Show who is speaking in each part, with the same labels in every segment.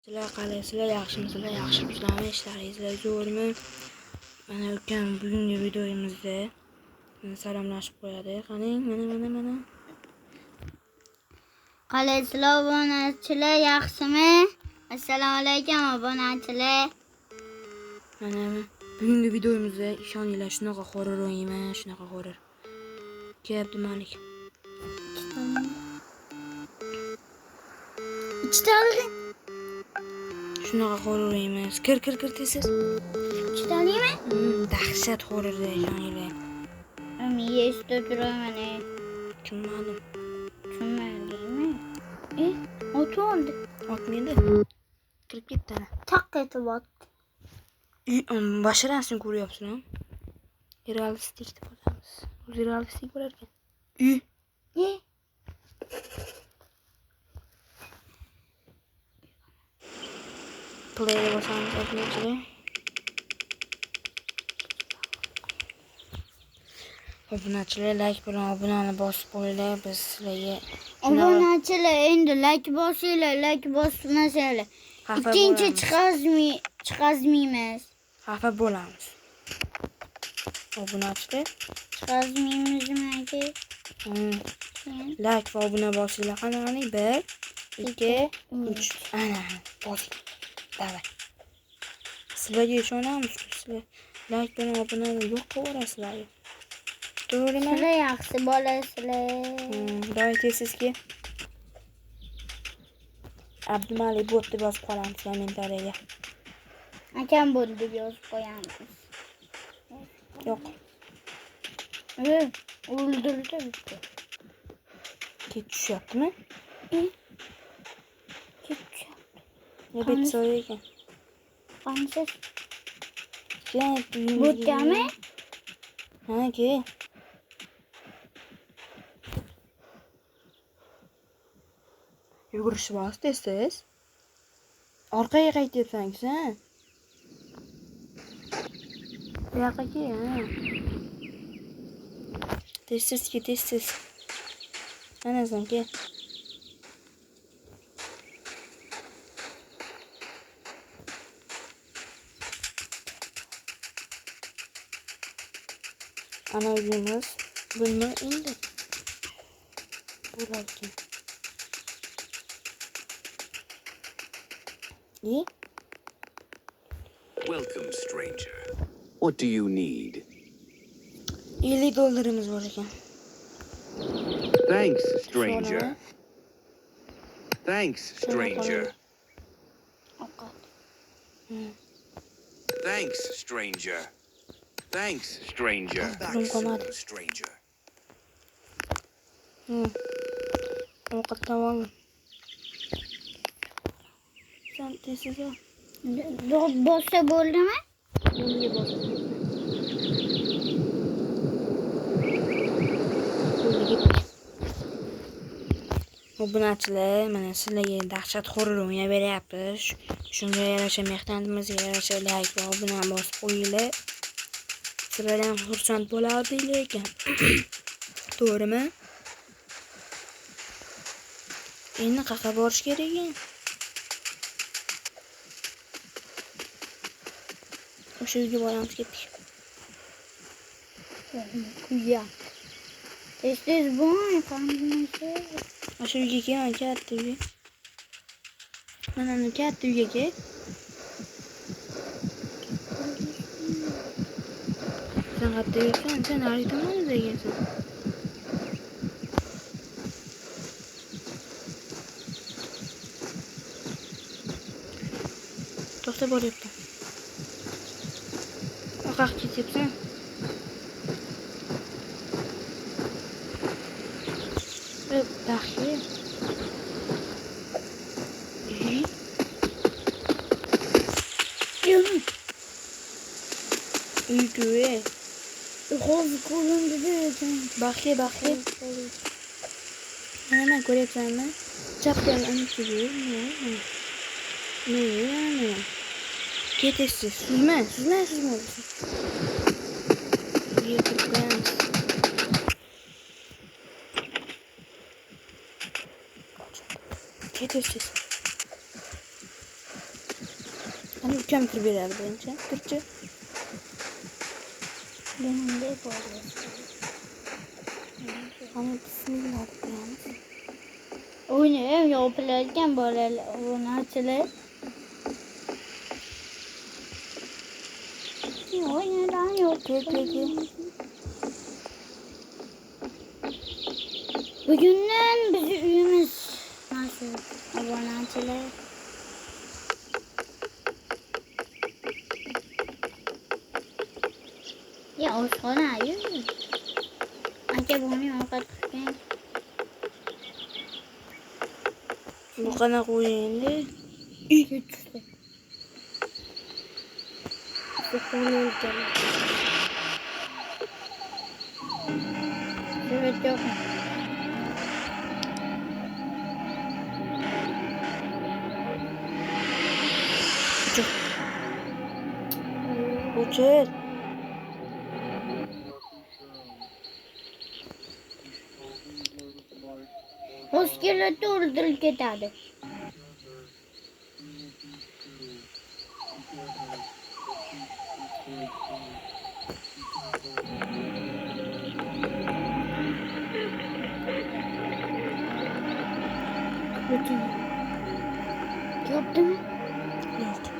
Speaker 1: Sizlar qalaysizlar, yaxshimisizlar, yaxshimisizlarmi, ishlaringizlar zo'rmi? Mana ukam bugungi videomizda salomlashib qo'yadi. Qarang, mana.
Speaker 2: Qalaysizlar obunachilar, yaxshimi? Assalomu alaykum obunachilar.
Speaker 1: Mana bugungi videomizda ishoninglar shunaqa horror o'ynaman, shunaqa horror. Kelyapti Malik.
Speaker 2: Ikkitalik.
Speaker 1: Shunaqa horror o'ynaymiz. Kir tesiz.
Speaker 2: Ikkitalikmi?
Speaker 1: Dahshat horrorda ishoninglar.
Speaker 2: Miyesda turaman.
Speaker 1: Kim ma'lum?
Speaker 2: Tushunmadingmi? Ot oldu.
Speaker 1: Otmaydi. Kirib ketdi.
Speaker 2: Tak etib otdi.
Speaker 1: Basharasini ko'ryapsizmi? Realistik deb o'ylamiz. O'zi realistik bo'lar ekan. Play'ga bosamiz obunachilar. Obunachilar like bilan obunani bosib qo'yinglar. Biz sizlarga
Speaker 2: Obunachilar endi like bosinglar, like bosmasanglar. Ikkinchi chiqazmaymiz.
Speaker 1: xafa bo'lamiz. Obunachilar
Speaker 2: Chiqazmaymizmi aka?
Speaker 1: like va obuna bosinglar. Qani 1 2 3 ana bosing. Davay. Sizlarga ishonamiz. Sizlar like bilan obunani yo'q qilib to'g'rimi?
Speaker 2: Sizlar yaxshi bo'lasizlar.
Speaker 1: Davay tesizki. Abdumalik bot deb yozib qolamiz kommentariyaga.
Speaker 2: Akam bot deb yozib qo'yamiz.
Speaker 1: Yo'q.
Speaker 2: O'ldirdi.
Speaker 1: Ket tushyaptimi?
Speaker 2: Ketchup.
Speaker 1: Ne betsoy ekan.
Speaker 2: Qancha?
Speaker 1: Ket.
Speaker 2: Botgami?
Speaker 1: Ha, ke. Yugurishibsiz tez. Orqaga qaytyapsan-ku. Bu yoqqa kel. Tez. Ana sen kel. Ana uyimiz. Bunmi endi? Bo'larkan.
Speaker 3: Welcome, stranger. What do you need?
Speaker 1: $50 bor ekan.
Speaker 3: Thanks, stranger. Thanks, stranger. Thanks, stranger. Thanks, stranger. Stranger.
Speaker 1: Ovqat tamom. Sen tesiz ol.
Speaker 2: Bossa bo'ldimi?
Speaker 1: Obunachilar, mana sizlarga dahshat horror o'ynab beryapmiz. Shunga yarasha mehnatimizga yarasha like va obuna bosib qo'yinglar. Sizlar ham xursand bo'lardinglar ekan. To'g'rimi? Endi qayerga borish kerak ekan? O'sha uyga boramiz ketdik.
Speaker 2: Kuya. Tez bo'ling, qanday?
Speaker 1: O'sha uyga kelman, katta uyga. Mana katta uyga kel. Sen qayerda yursan? Sen nari tomonda ekansan. To'xta boryapman. Oqaq ketyapsan. Baxil. Uyguye.
Speaker 2: Hozir qo'limda deyapsan.
Speaker 1: Baxil. Mana ko'ryapsanmi? Chapdan aniqligi. Ne? Ketesiz. Suzma. Yetib qo'yamiz. Ketesiz. Hani ukam kirib beradi birinchi. Kirchi.
Speaker 2: Benim de böyle.
Speaker 1: Hani bismillah deyamiz.
Speaker 2: Oynayayım yapılarken böyle onu açılır. Oynadan yok.
Speaker 1: Gel.
Speaker 2: Bugünden bizi üyümüz nasıl aboneçiler? Ya o sonra yürü. Anke bunu o kadar kırken.
Speaker 1: Bu kana qo'ying.
Speaker 2: Güçlü. Sıkıntı evet yok.
Speaker 1: O'chir.
Speaker 2: Hoşgörüde öldürül ketadi. Bütün. Yaptı mı?
Speaker 1: Yo'q.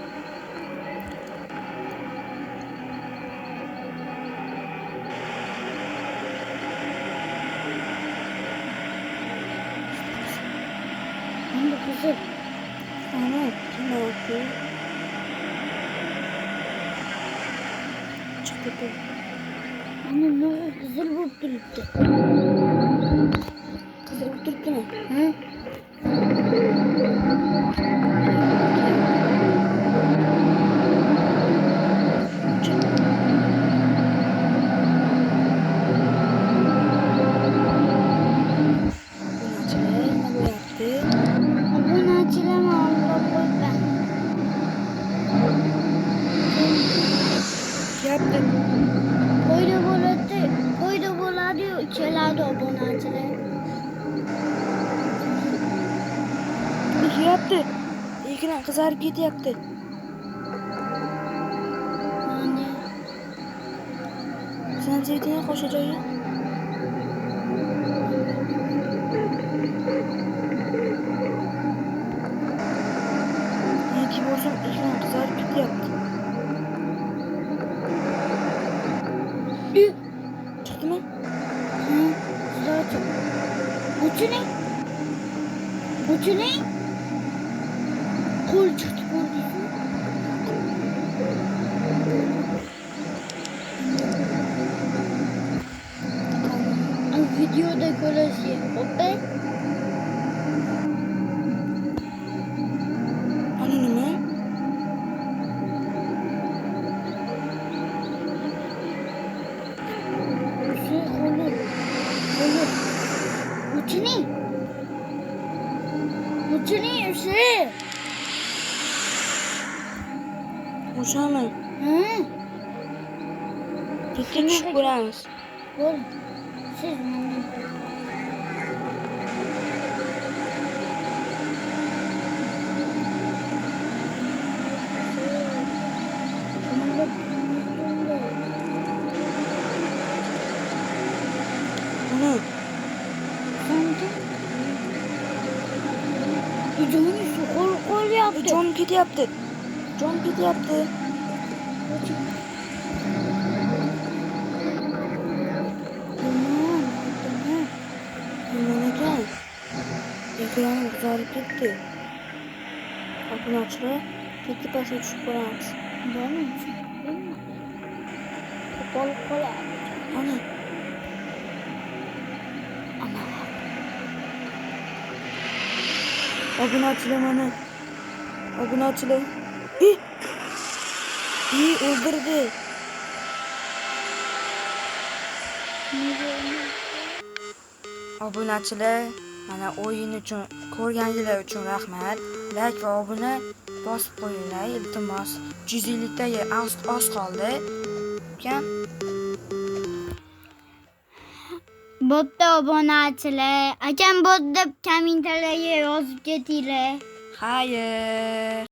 Speaker 2: Hem de kızım.
Speaker 1: Ana, kim oldu? Çıktı.
Speaker 2: Anne ne kızıl vurup duruyordu.
Speaker 1: Kızı o'tiribdi mi?
Speaker 2: Hı?
Speaker 1: Nima bo'lyapti?
Speaker 2: Aboneçiler Allah koy ben.
Speaker 1: Yaptı.
Speaker 2: Koyda boladı, içerlerde aboneçiler.
Speaker 1: Yaptı. Ekran qizarib ketyapti.
Speaker 2: Yani
Speaker 1: Sen zeytini qo'sha joyi. Neki bo'lsam ekran qizarib ketyapti. Chiqdimi?
Speaker 2: hı, zaten. Bu ne? Bu ne? Kol çıktı kol. Videoda kolajı. Hoppe.
Speaker 1: Ana nima?
Speaker 2: Şey kolu. Kolu. Bu ne? Bu ne? Şey.
Speaker 1: O'shami?
Speaker 2: Hı?
Speaker 1: Bitta tushib ko'ramiz.
Speaker 2: Kol. Siz ne?
Speaker 1: Ana,
Speaker 2: Canım şu kol yaptı.
Speaker 1: jon ketyapti. Jon ketyapti. Nima ekan? Ekrani qizarib ketdi. Obunachilar bitta pastga tushib ko'ramiz.
Speaker 2: Kol.
Speaker 1: Ana, obunachilar mana. Obunachilar. O'ldirdi. Obunachilar, mana o'yin uchun ko'rganingiz uchun rahmat. Like va obuna bosib qo'yinglar, iltimos. 150 taga oz qoldi. Ekan.
Speaker 2: Botda obunachilar. Akam bot deb kommentariyga yozib ketinglar.
Speaker 1: Xayr.